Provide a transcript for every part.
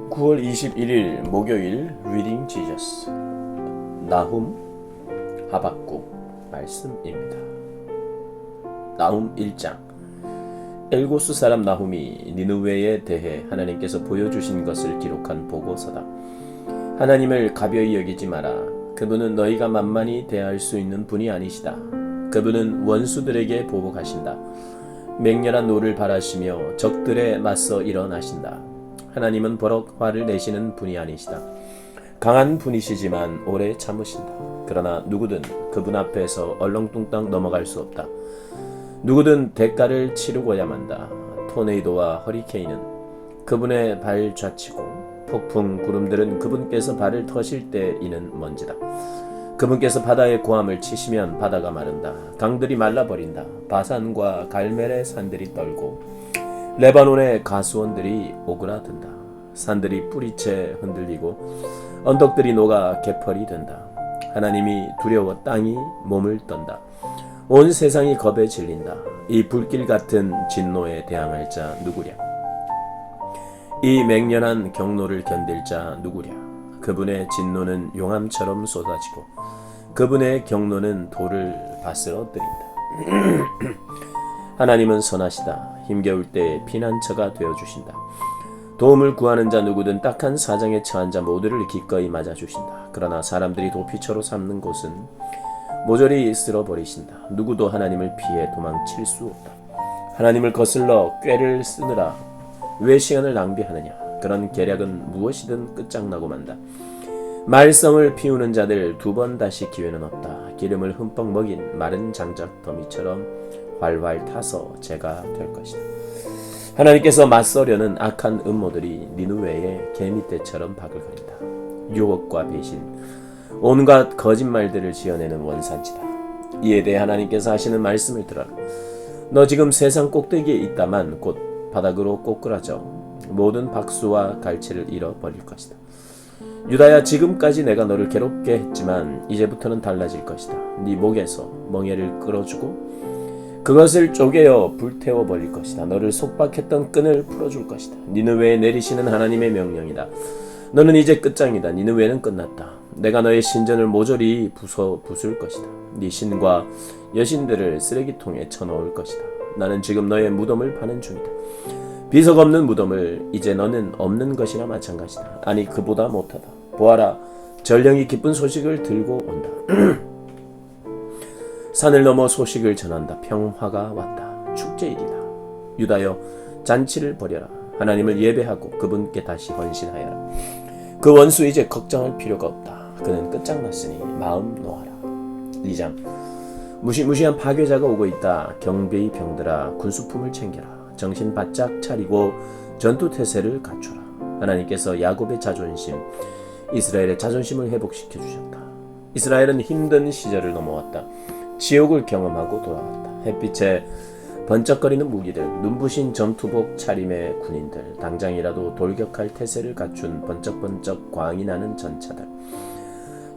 9월 21일 목요일 리딩 지저스 나훔 하박국 말씀입니다. 나훔 1장. 엘고스 사람 나훔이 니느웨에 대해 하나님께서 보여주신 것을 기록한 보고서다. 하나님을 가벼이 여기지 마라. 그분은 너희가 만만히 대할 수 있는 분이 아니시다. 그분은 원수들에게 보복하신다. 맹렬한 노를 바라시며 적들에 맞서 일어나신다. 하나님은 버럭 화를 내시는 분이 아니시다. 강한 분이시지만 오래 참으신다. 그러나 누구든 그분 앞에서 얼렁뚱땅 넘어갈 수 없다. 누구든 대가를 치르고야 만다. 토네이도와 허리케인은 그분의 발 좌치고 폭풍 구름들은 그분께서 발을 터실 때 이는 먼지다. 그분께서 바다의 고함을 치시면 바다가 마른다. 강들이 말라버린다. 바산과 갈멜의 산들이 떨고 레바논의 가수원들이 오그라든다. 산들이 뿌리채 흔들리고 언덕들이 녹아 개펄이 된다. 하나님이 두려워 땅이 몸을 떤다. 온 세상이 겁에 질린다. 이 불길 같은 진노에 대항할 자 누구랴? 이 맹렬한 경노를 견딜 자 누구랴? 그분의 진노는 용암처럼 쏟아지고 그분의 경노는 돌을 바스러뜨린다. 하나님은 선하시다. 힘겨울 때 피난처가 되어주신다. 도움을 구하는 자 누구든 딱한 사정에 처한 자 모두를 기꺼이 맞아주신다. 그러나 사람들이 도피처로 삼는 곳은 모조리 쓸어버리신다. 누구도 하나님을 피해 도망칠 수 없다. 하나님을 거슬러 꾀를 쓰느라 왜 시간을 낭비하느냐. 그런 계략은 무엇이든 끝장나고 만다. 말썽을 피우는 자들 두 번 다시 기회는 없다. 기름을 흠뻑 먹인 마른 장작 더미처럼 활활 타서 재가 될 것이다. 하나님께서 맞서려는 악한 음모들이 니느웨의 개미떼처럼 바글거린다. 유혹과 배신, 온갖 거짓말들을 지어내는 원산지다. 이에 대해 하나님께서 하시는 말씀을 들어라. 너 지금 세상 꼭대기에 있다만 곧 바닥으로 꼬꾸라져 모든 박수와 갈채를 잃어버릴 것이다. 유다야, 지금까지 내가 너를 괴롭게 했지만 이제부터는 달라질 것이다. 네 목에서 멍에를 끌어주고 그것을 쪼개어 불태워버릴 것이다. 너를 속박했던 끈을 풀어줄 것이다. 니느웨에 내리시는 하나님의 명령이다. 너는 이제 끝장이다. 니느웨는 끝났다. 내가 너의 신전을 모조리 부술 것이다. 네 신과 여신들을 쓰레기통에 쳐넣을 것이다. 나는 지금 너의 무덤을 파는 중이다. 비석 없는 무덤을 이제 너는 없는 것이나 마찬가지다. 아니, 그보다 못하다. 보아라, 전령이 기쁜 소식을 들고 온다. 산을 넘어 소식을 전한다. 평화가 왔다. 축제일이다. 유다여, 잔치를 벌여라. 하나님을 예배하고 그분께 다시 헌신하여라. 그 원수 이제 걱정할 필요가 없다. 그는 끝장났으니 마음 놓아라. 2장. 무시무시한 파괴자가 오고 있다. 경배의 병들아, 군수품을 챙겨라. 정신 바짝 차리고 전투태세를 갖춰라. 하나님께서 야곱의 자존심, 이스라엘의 자존심을 회복시켜 주셨다. 이스라엘은 힘든 시절을 넘어왔다. 지옥을 경험하고 돌아왔다. 햇빛에 번쩍거리는 무기들, 눈부신 전투복 차림의 군인들, 당장이라도 돌격할 태세를 갖춘 번쩍번쩍 광이 나는 전차들,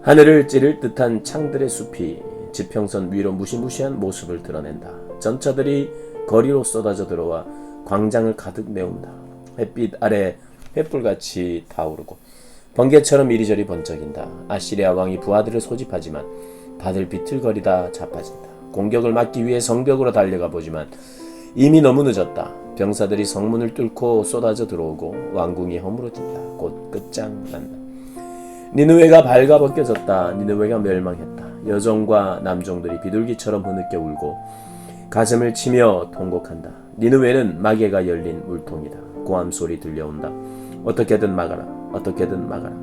하늘을 찌를 듯한 창들의 숲이 지평선 위로 무시무시한 모습을 드러낸다. 전차들이 거리로 쏟아져 들어와 광장을 가득 메운다. 햇빛 아래 횃불같이 타오르고 번개처럼 이리저리 번쩍인다. 아시리아 왕이 부하들을 소집하지만 다들 비틀거리다 자빠진다. 공격을 막기 위해 성벽으로 달려가 보지만 이미 너무 늦었다. 병사들이 성문을 뚫고 쏟아져 들어오고 왕궁이 허물어진다. 곧 끝장난다. 니느웨가 발가벗겨졌다. 니느웨가 멸망했다. 여종과 남종들이 비둘기처럼 흐느껴 울고 가슴을 치며 통곡한다. 니느웨는 마개가 열린 물통이다. 고함 소리 들려온다. 어떻게든 막아라. 어떻게든 막아라.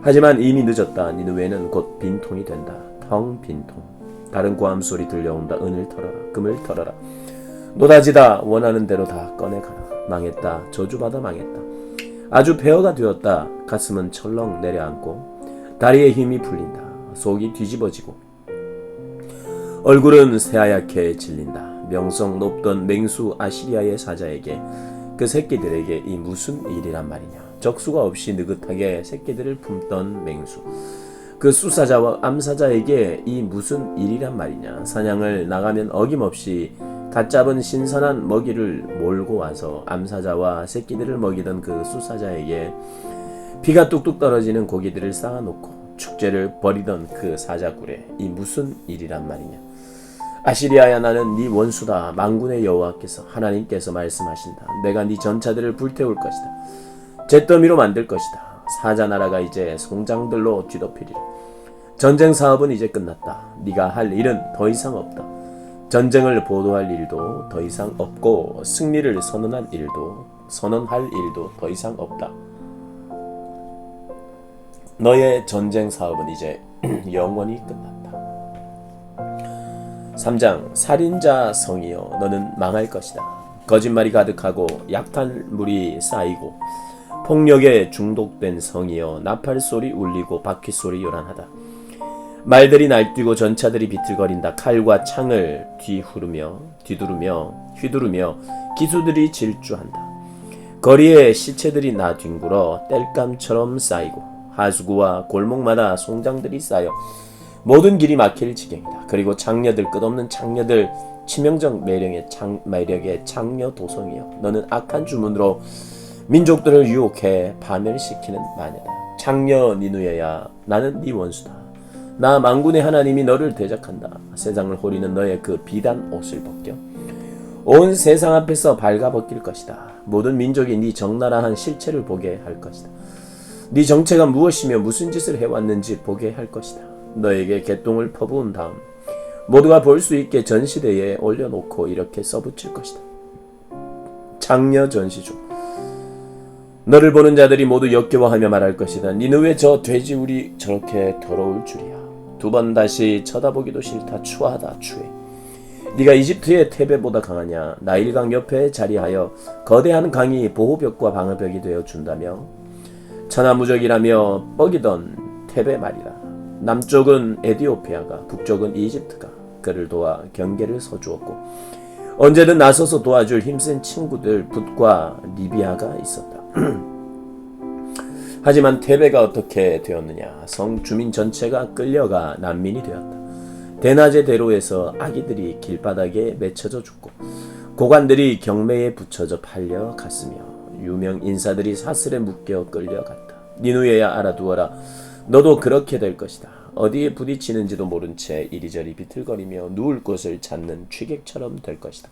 하지만 이미 늦었다. 니느웨는 곧 빈통이 된다. 텅 빈통. 다른 고함 소리 들려온다. 은을 털어라. 금을 털어라. 노다지다. 원하는 대로 다 꺼내가라. 망했다. 저주받아 망했다. 아주 폐허가 되었다. 가슴은 철렁 내려앉고 다리에 힘이 풀린다. 속이 뒤집어지고 얼굴은 새하얗게 질린다. 명성 높던 맹수 아시리아의 사자에게 그 새끼들에게 이 무슨 일이란 말이냐. 적수가 없이 느긋하게 새끼들을 품던 맹수, 그 수사자와 암사자에게 이 무슨 일이란 말이냐. 사냥을 나가면 어김없이 갓 잡은 신선한 먹이를 몰고 와서 암사자와 새끼들을 먹이던 그 수사자에게 피가 뚝뚝 떨어지는 고기들을 쌓아놓고 축제를 벌이던 그 사자굴에 이 무슨 일이란 말이냐. 아시리아야, 나는 네 원수다. 만군의 여호와께서 하나님께서 말씀하신다. 내가 네 전차들을 불태울 것이다. 잿더미로 만들 것이다. 사자 나라가 이제 송장들로 뒤덮이리라. 전쟁 사업은 이제 끝났다. 네가 할 일은 더 이상 없다. 전쟁을 보도할 일도 더 이상 없고 승리를 선언할 일도 더 이상 없다. 너의 전쟁 사업은 이제 영원히 끝났다. 3장 살인자 성이여, 너는 망할 것이다. 거짓말이 가득하고 약탈 물이 쌓이고 폭력에 중독된 성이여, 나팔소리 울리고 바퀴소리 요란하다. 말들이 날뛰고 전차들이 비틀거린다. 칼과 창을 휘두르며 기수들이 질주한다. 거리에 시체들이 나뒹굴어 땔감처럼 쌓이고 하수구와 골목마다 송장들이 쌓여 모든 길이 막힐 지경이다. 그리고 끝없는 장녀들, 치명적 매력의 장녀 도성이여, 너는 악한 주문으로 민족들을 유혹해 파멸시키는 마녀다. 장녀 니누에야, 나는 네 원수다. 나 만군의 하나님이 너를 대적한다. 세상을 호리는 너의 그 비단 옷을 벗겨 온 세상 앞에서 발가벗길 것이다. 모든 민족이 네 적나라한 실체를 보게 할 것이다. 네 정체가 무엇이며 무슨 짓을 해왔는지 보게 할 것이다. 너에게 개똥을 퍼부은 다음 모두가 볼 수 있게 전시대에 올려놓고 이렇게 써붙일 것이다. 장녀 전시 중 너를 보는 자들이 모두 역겨워하며 말할 것이다. 니느웨 저 돼지우리 저렇게 더러울 줄이야. 두 번 다시 쳐다보기도 싫다. 추하다. 추해. 네가 이집트의 테베보다 강하냐. 나일강 옆에 자리하여 거대한 강이 보호벽과 방어벽이 되어 준다며 천하무적이라며 뻐기던 테베 말이라. 남쪽은 에디오피아가, 북쪽은 이집트가 그를 도와 경계를 서주었고 언제든 나서서 도와줄 힘센 친구들 붓과 리비아가 있었다. 하지만 테베가 어떻게 되었느냐. 성 주민 전체가 끌려가 난민이 되었다. 대낮의 대로에서 아기들이 길바닥에 맺혀져 죽고 고관들이 경매에 붙여져 팔려갔으며 유명 인사들이 사슬에 묶여 끌려갔다. 니누에야, 알아두어라. 너도 그렇게 될 것이다. 어디에 부딪히는지도 모른 채 이리저리 비틀거리며 누울 곳을 찾는 취객처럼 될 것이다.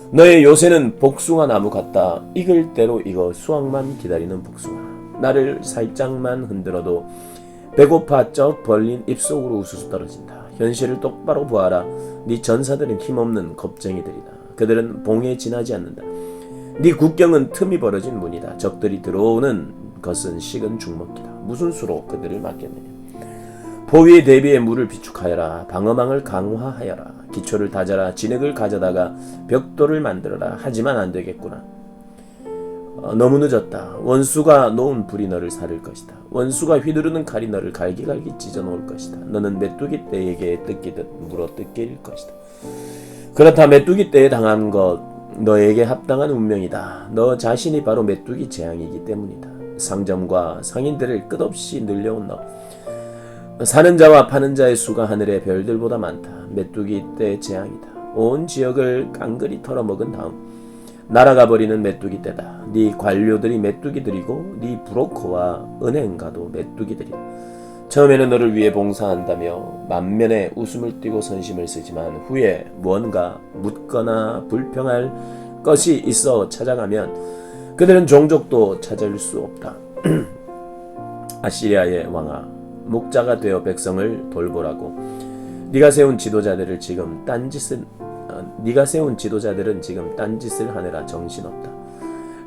너의 요새는 복숭아 나무 같다. 익을 대로 익어 수확만 기다리는 복숭아. 나를 살짝만 흔들어도 배고파 쩍 벌린 입속으로 우수수 떨어진다. 현실을 똑바로 보아라. 네 전사들은 힘없는 겁쟁이들이다. 그들은 봉에 지나지 않는다. 네 국경은 틈이 벌어진 문이다. 적들이 들어오는 것은 식은 죽먹기다. 무슨 수로 그들을 막겠느냐. 포위에 대비해 물을 비축하여라. 방어망을 강화하여라. 기초를 다져라. 진흙을 가져다가 벽돌을 만들어라. 하지만 안 되겠구나. 너무 늦었다. 원수가 놓은 불이 너를 사를 것이다. 원수가 휘두르는 칼이 너를 갈기갈기 찢어 놓을 것이다. 너는 메뚜기 떼에게 뜯기듯 물어 뜯길 것이다. 그렇다. 메뚜기 떼에 당한 것 너에게 합당한 운명이다. 너 자신이 바로 메뚜기 재앙이기 때문이다. 상점과 상인들을 끝없이 늘려온 너. 사는 자와 파는 자의 수가 하늘의 별들보다 많다. 메뚜기 떼 재앙이다. 온 지역을 깡그리 털어먹은 다음 날아가 버리는 메뚜기 떼다. 네 관료들이 메뚜기들이고 네 브로커와 은행가도 메뚜기들이다. 처음에는 너를 위해 봉사한다며 만면에 웃음을 띠고 선심을 쓰지만 후에 무언가 묻거나 불평할 것이 있어 찾아가면 그들은 종족도 찾을 수 없다. 아시리아의 왕아, 목자가 되어 백성을 돌보라고 네가 세운 지도자들은 지금 딴짓을 하느라 정신없다.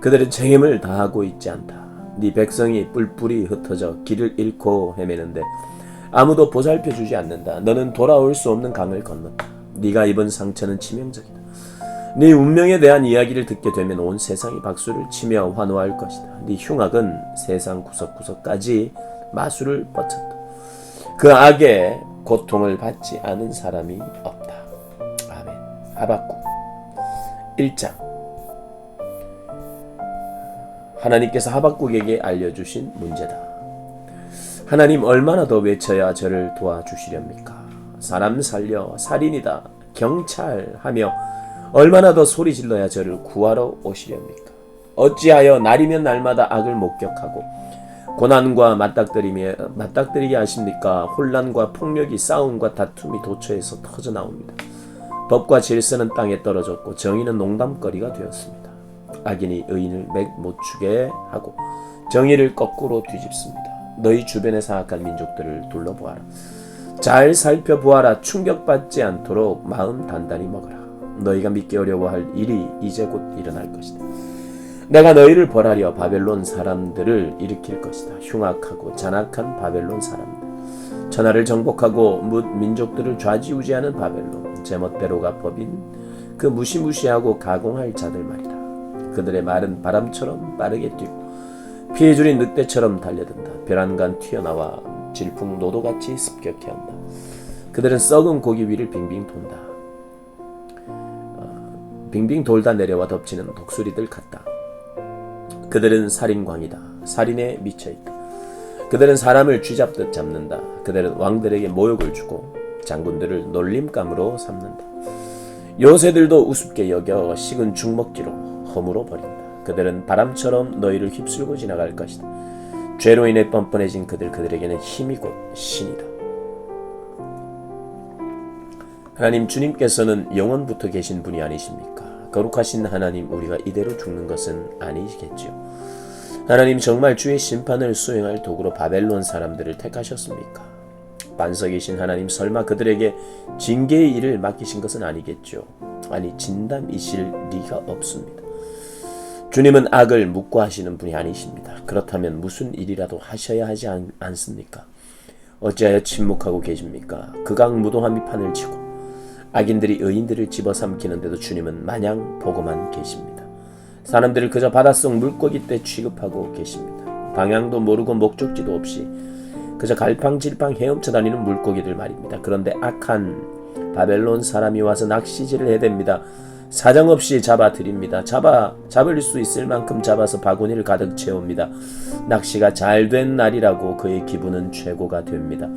그들은 책임을 다하고 있지 않다. 네 백성이 뿔뿔이 흩어져 길을 잃고 헤매는데 아무도 보살펴주지 않는다. 너는 돌아올 수 없는 강을 건넜다. 네가 입은 상처는 치명적이다. 네 운명에 대한 이야기를 듣게 되면 온 세상이 박수를 치며 환호할 것이다. 네 흉악은 세상 구석구석까지 마술을 뻗쳤다. 그 악에 고통을 받지 않은 사람이 없다. 아멘. 하박국 1장. 하나님께서 하박국에게 알려주신 문제다. 하나님, 얼마나 더 외쳐야 저를 도와주시렵니까? 사람 살려, 살인이다, 경찰하며 얼마나 더 소리 질러야 저를 구하러 오시렵니까? 어찌하여 날이면 날마다 악을 목격하고 고난과 맞닥뜨리게 하십니까? 혼란과 폭력이 싸움과 다툼이 도처에서 터져나옵니다. 법과 질서는 땅에 떨어졌고 정의는 농담거리가 되었습니다. 악인이 의인을 맥 못 추게 하고 정의를 거꾸로 뒤집습니다. 너희 주변의 사악한 민족들을 둘러보아라. 잘 살펴보아라. 충격받지 않도록 마음 단단히 먹어라. 너희가 믿기 어려워할 일이 이제 곧 일어날 것이다. 내가 너희를 벌하려 바벨론 사람들을 일으킬 것이다. 흉악하고 잔악한 바벨론 사람들, 천하를 정복하고 뭇 민족들을 좌지우지하는 바벨론, 제멋대로가 법인 그 무시무시하고 가공할 자들 말이다. 그들의 말은 바람처럼 빠르게 뛰고 피해줄인 늑대처럼 달려든다. 벼랑간 튀어나와 질풍노도같이 습격해 온다. 그들은 썩은 고기 위를 빙빙 돈다. 빙빙 돌다 내려와 덮치는 독수리들 같다. 그들은 살인광이다. 살인에 미쳐있다. 그들은 사람을 쥐잡듯 잡는다. 그들은 왕들에게 모욕을 주고 장군들을 놀림감으로 삼는다. 요새들도 우습게 여겨 식은 죽먹기로 허물어 버린다. 그들은 바람처럼 너희를 휩쓸고 지나갈 것이다. 죄로 인해 뻔뻔해진 그들에게는 힘이 곧 신이다. 하나님, 주님께서는 영원부터 계신 분이 아니십니까? 거룩하신 하나님, 우리가 이대로 죽는 것은 아니겠지요. 하나님, 정말 주의 심판을 수행할 도구로 바벨론 사람들을 택하셨습니까? 반석이신 하나님, 설마 그들에게 징계의 일을 맡기신 것은 아니겠죠. 아니, 진담이실 리가 없습니다. 주님은 악을 묵과하시는 분이 아니십니다. 그렇다면 무슨 일이라도 하셔야 하지 않습니까? 어찌하여 침묵하고 계십니까? 극악무도함이 판을 치고 악인들이 의인들을 집어삼키는데도 주님은 마냥 보고만 계십니다. 사람들을 그저 바닷속 물고기 떼 취급하고 계십니다. 방향도 모르고 목적지도 없이 그저 갈팡질팡 헤엄쳐 다니는 물고기들 말입니다. 그런데 악한 바벨론 사람이 와서 낚시질을 해댑니다. 사정없이 잡아드립니다. 잡을 수 있을 만큼 잡아서 바구니를 가득 채웁니다. 낚시가 잘된 날이라고 그의 기분은 최고가 됩니다.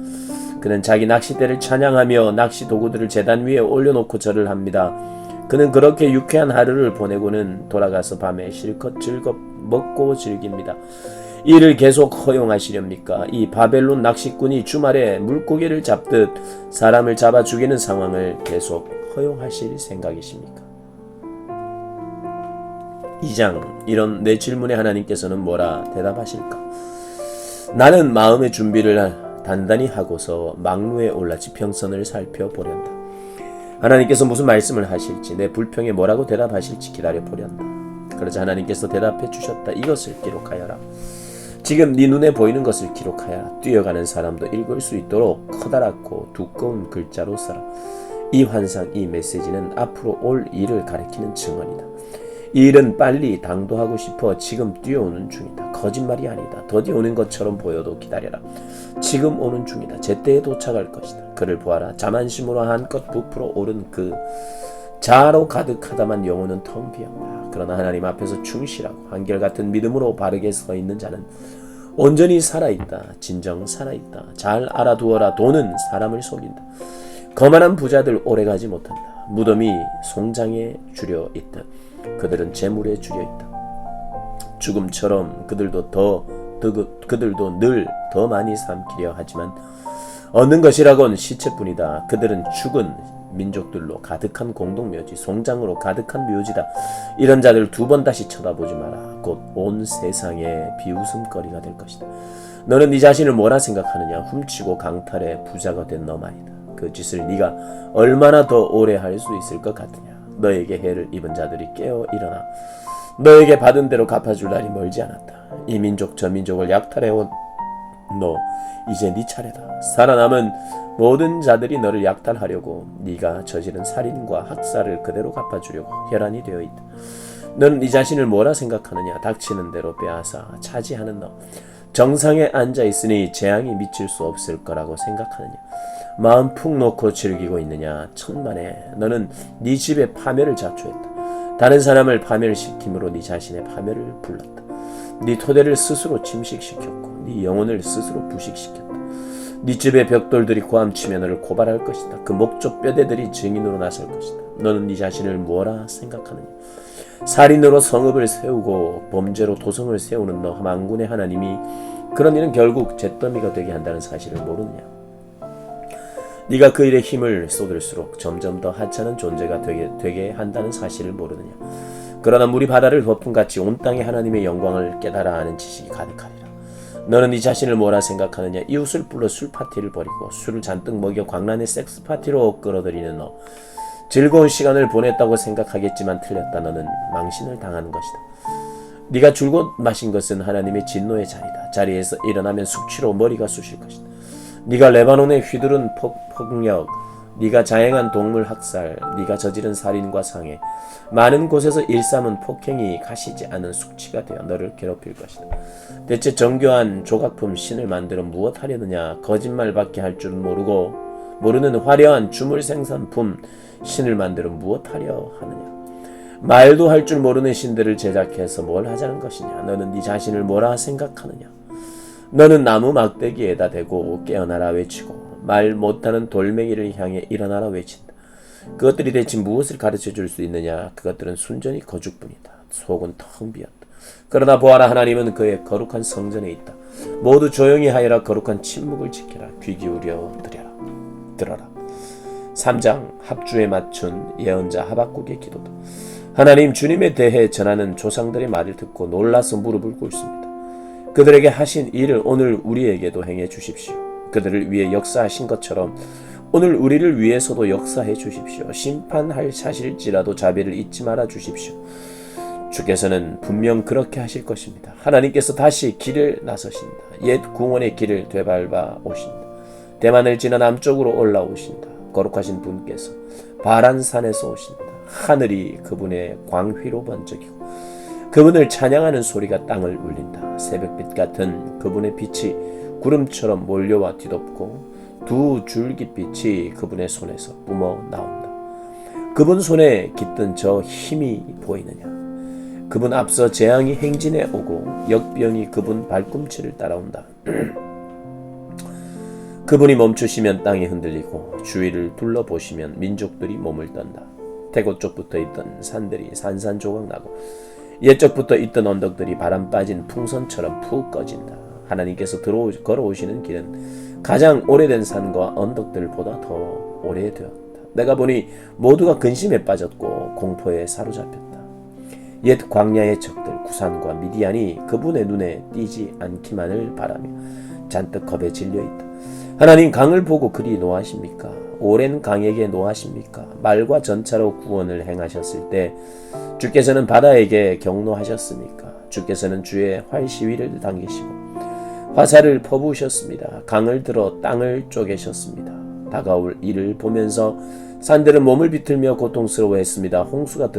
그는 자기 낚싯대를 찬양하며 낚시 도구들을 제단 위에 올려놓고 절을 합니다. 그는 그렇게 유쾌한 하루를 보내고는 돌아가서 밤에 실컷 먹고 즐깁니다. 이를 계속 허용하시렵니까? 이 바벨론 낚시꾼이 주말에 물고기를 잡듯 사람을 잡아 죽이는 상황을 계속 허용하실 생각이십니까? 2장, 이런 내 질문에 하나님께서는 뭐라 대답하실까? 나는 마음의 준비를 단단히 하고서 망루에 올라 지평선을 살펴보련다. 하나님께서 무슨 말씀을 하실지, 내 불평에 뭐라고 대답하실지 기다려보련다. 그러자 하나님께서 대답해 주셨다. 이것을 기록하여라. 지금 네 눈에 보이는 것을 기록하여라. 뛰어가는 사람도 읽을 수 있도록 커다랗고 두꺼운 글자로 써라. 이 환상, 이 메시지는 앞으로 올 일을 가리키는 증언이다. 이 일은 빨리 당도하고 싶어 지금 뛰어오는 중이다. 거짓말이 아니다. 더디 오는 것처럼 보여도 기다려라. 지금 오는 중이다. 제때에 도착할 것이다. 그를 보아라. 자만심으로 한껏 부풀어 오른 그 자아로 가득하다만 영혼은 텅 비었다. 그러나 하나님 앞에서 충실하고 한결같은 믿음으로 바르게 서 있는 자는 온전히 살아있다. 진정 살아있다. 잘 알아두어라. 돈은 사람을 속인다. 거만한 부자들 오래가지 못한다. 무덤이 송장에 줄여 있다. 그들은 재물에 줄여 있다. 죽음처럼 그들도 늘 더 많이 삼키려 하지만 얻는 것이라곤 시체뿐이다. 그들은 죽은 민족들로 가득한 공동묘지, 송장으로 가득한 묘지다. 이런 자들 두 번 다시 쳐다보지 마라. 곧 온 세상의 비웃음거리가 될 것이다. 너는 네 자신을 뭐라 생각하느냐? 훔치고 강탈해 부자가 된 너 말이다. 그 짓을 네가 얼마나 더 오래 할 수 있을 것 같으냐? 너에게 해를 입은 자들이 깨어 일어나 너에게 받은 대로 갚아줄 날이 멀지 않았다. 이 민족 저 민족을 약탈해온 너, 이제 네 차례다. 살아남은 모든 자들이 너를 약탈하려고 네가 저지른 살인과 학살을 그대로 갚아주려고 혈안이 되어 있다. 너는 네 자신을 뭐라 생각하느냐? 닥치는 대로 빼앗아 차지하는 너, 정상에 앉아있으니 재앙이 미칠 수 없을 거라고 생각하느냐? 마음 푹 놓고 즐기고 있느냐? 천만에, 너는 네 집의 파멸을 자초했다. 다른 사람을 파멸시킴으로 네 자신의 파멸을 불렀다. 네 토대를 스스로 침식시켰고 네 영혼을 스스로 부식시켰다. 네 집의 벽돌들이 고함치며 너를 고발할 것이다. 그 목조 뼈대들이 증인으로 나설 것이다. 너는 네 자신을 무엇라 생각하느냐? 살인으로 성읍을 세우고 범죄로 도성을 세우는 너 만군의 하나님이 그런 일은 결국 잿더미가 되게 한다는 사실을 모르느냐? 네가 그 일에 힘을 쏟을수록 점점 더 하찮은 존재가 되게 한다는 사실을 모르느냐? 그러나 물이 바다를 덮음같이 온 땅에 하나님의 영광을 깨달아 아는 지식이 가득하리라. 너는 네 자신을 뭐라 생각하느냐? 이웃을 불러 술 파티를 벌이고 술을 잔뜩 먹여 광란의 섹스 파티로 끌어들이는 너. 즐거운 시간을 보냈다고 생각하겠지만 틀렸다. 너는 망신을 당하는 것이다. 네가 줄곧 마신 것은 하나님의 진노의 잔이다. 자리에서 일어나면 숙취로 머리가 쑤실 것이다. 네가 레바논에 휘두른 폭력, 네가 자행한 동물 학살, 네가 저지른 살인과 상해, 많은 곳에서 일삼은 폭행이 가시지 않은 숙취가 되어 너를 괴롭힐 것이다. 대체 정교한 조각품 신을 만들어 무엇 하려느냐? 거짓말밖에 할 줄은 모르는 화려한 주물 생산품 신을 만들어 무엇 하려 하느냐? 말도 할 줄 모르는 신들을 제작해서 뭘 하자는 것이냐? 너는 네 자신을 뭐라 생각하느냐? 너는 나무 막대기에다 대고 깨어나라 외치고 말 못하는 돌멩이를 향해 일어나라 외친다. 그것들이 대체 무엇을 가르쳐 줄 수 있느냐? 그것들은 순전히 거죽뿐이다. 속은 텅 비었다. 그러나 보아라, 하나님은 그의 거룩한 성전에 있다. 모두 조용히 하여라. 거룩한 침묵을 지켜라. 귀 기울여 들어라. 3장 합주에 맞춘 예언자 하박국의 기도다. 하나님, 주님에 대해 전하는 조상들의 말을 듣고 놀라서 무릎을 꿇습니다. 그들에게 하신 일을 오늘 우리에게도 행해 주십시오. 그들을 위해 역사하신 것처럼 오늘 우리를 위해서도 역사해 주십시오. 심판할 사실일지라도 자비를 잊지 말아 주십시오. 주께서는 분명 그렇게 하실 것입니다. 하나님께서 다시 길을 나서신다. 옛 궁원의 길을 되밟아 오신다. 대만을 지나 남쪽으로 올라오신다. 거룩하신 분께서 바란산에서 오신다. 하늘이 그분의 광휘로 번쩍이고 그분을 찬양하는 소리가 땅을 울린다. 새벽빛 같은 그분의 빛이 구름처럼 몰려와 뒤덮고 두 줄깃빛이 그분의 손에서 뿜어 나온다. 그분 손에 깃든 저 힘이 보이느냐? 그분 앞서 재앙이 행진해 오고 역병이 그분 발꿈치를 따라온다. 그분이 멈추시면 땅이 흔들리고 주위를 둘러보시면 민족들이 몸을 떤다. 태고 쪽부터 있던 산들이 산산조각 나고 옛적부터 있던 언덕들이 바람 빠진 풍선처럼 푹 꺼진다. 하나님께서 걸어오시는 길은 가장 오래된 산과 언덕들보다 더 오래되었다. 내가 보니 모두가 근심에 빠졌고 공포에 사로잡혔다. 옛 광야의 적들 구산과 미디안이 그분의 눈에 띄지 않기만을 바라며 잔뜩 겁에 질려있다. 하나님, 강을 보고 그리 노하십니까? 오랜 강에게 노하십니까? 말과 전차로 구원을 행하셨을 때 주께서는 바다에게 경노하셨습니까? 주께서는 주의 활시위를 당기시고 화살을 퍼부으셨습니다. 강을 들어 땅을 쪼개셨습니다. 다가올 이를 보면서 산들은 몸을 비틀며 고통스러워했습니다. 홍수가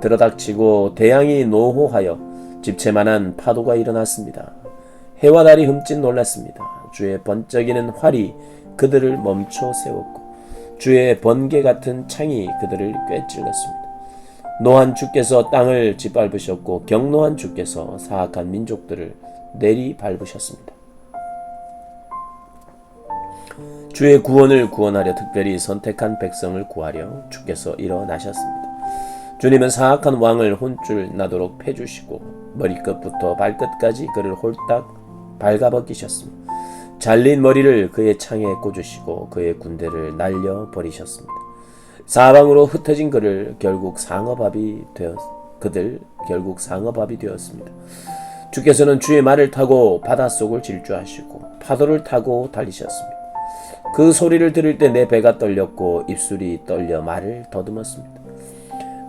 들어닥치고 대양이 노호하여 집채만한 파도가 일어났습니다. 해와 달이 흠칫 놀랐습니다. 주의 번쩍이는 활이 그들을 멈춰 세웠고 주의 번개 같은 창이 그들을 꿰찔렀습니다. 노한 주께서 땅을 짓밟으셨고 경노한 주께서 사악한 민족들을 내리밟으셨습니다. 주의 구원을 구원하려 특별히 선택한 백성을 구하려 주께서 일어나셨습니다. 주님은 사악한 왕을 혼쭐 나도록 패주시고 머리끝부터 발끝까지 그를 홀딱 발가벗기셨습니다. 잘린 머리를 그의 창에 꽂으시고 그의 군대를 날려버리셨습니다. 사방으로 흩어진 그들 결국 상어밥이 되었습니다. 주께서는 주의 말을 타고 바닷속을 질주하시고 파도를 타고 달리셨습니다. 그 소리를 들을 때 내 배가 떨렸고 입술이 떨려 말을 더듬었습니다.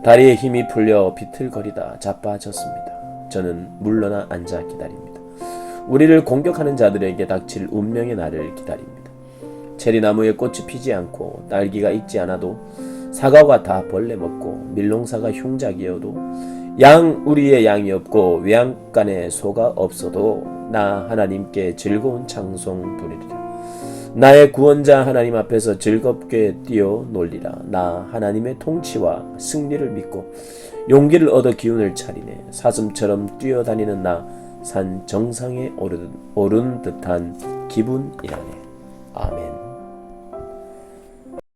다리에 힘이 풀려 비틀거리다 자빠졌습니다. 저는 물러나 앉아 기다립니다. 우리를 공격하는 자들에게 닥칠 운명의 날을 기다립니다. 체리나무에 꽃이 피지 않고 딸기가 익지 않아도 사과가 다 벌레 먹고 밀농사가 흉작이어도 우리의 양이 없고 외양간에 소가 없어도 나 하나님께 즐거운 찬송 부리리라. 나의 구원자 하나님 앞에서 즐겁게 뛰어 놀리라. 나 하나님의 통치와 승리를 믿고 용기를 얻어 기운을 차리네. 사슴처럼 뛰어다니는 나 산 정상에 오른 듯한 기분이라네. 아멘.